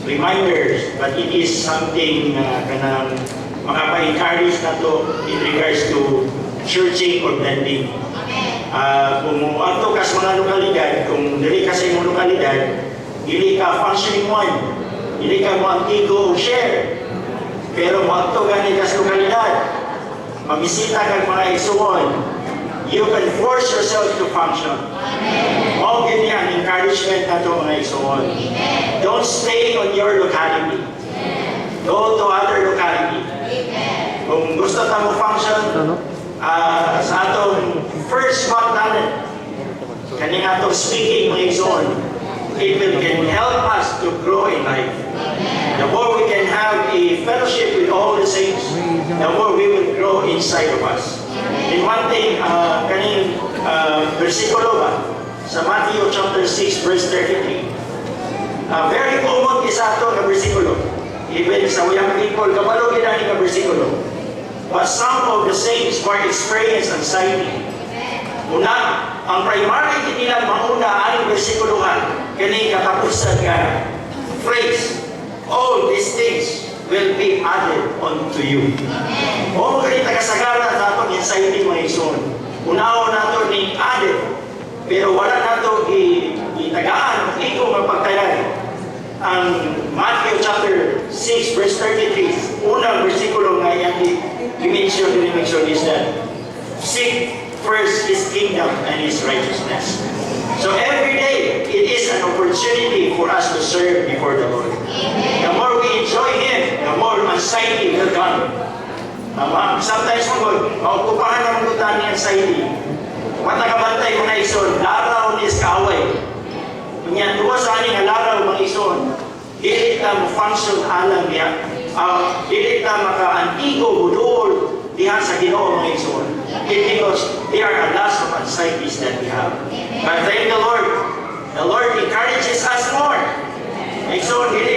reminders, but it is something kanang makapa-encourage na to in regards to churching or blending. Kung ato ka sa mga lokalidad, kung dili ka sa imong lokalidad, dili ka functioning one, dili ka mo antigo o share. Pero mo ato gani ka sa lokalidad, mabisita kag mga igsuon, you can force yourself to function. Mao gini ang encouragement nato mga igsuon. Don't stay on your locality. Go to other locality. Kung gusto ta mo function sa atong first one talent, kaning atong speaking mga igsuon, it can help us to grow in life. The more we can have a fellowship with all the saints, the more we will grow inside of us. And one thing, kaning versikulo ba, sa Matthew chapter 6 verse 33, very common isa ito na versikulo. Even sa uyang people, kabalo ginani ka versikulo. But some of the saints were experienced anxiety. Una, ang primary nila mauna ang versikulohan, kani katapusan nga phrase, all these things will be added unto you. O kani tagasagara sa atong anxiety mga igsoon. Unaw nato ni added, pero wala nato itagaan, ikaw mapagtayan. Ang Matthew chapter 6 verse 33, unang versikulo nga yan i-mention is that seek first His kingdom and His righteousness. So every day, it is an opportunity for us to serve before the Lord. The more we enjoy Him, the more anxiety will come. Sometimes maukupahan ng mutan ni anxiety. Matakabantay mga ison, laraw ni Skaway. Kanya, tuwa sa aning laraw mga ison, dili ta mo function alang niya. Dili ta maka-antigo, budol, diha sa Ginoo mga ison. Because there are a lot of anxieties that we have. But thank the Lord encourages us more. So, dili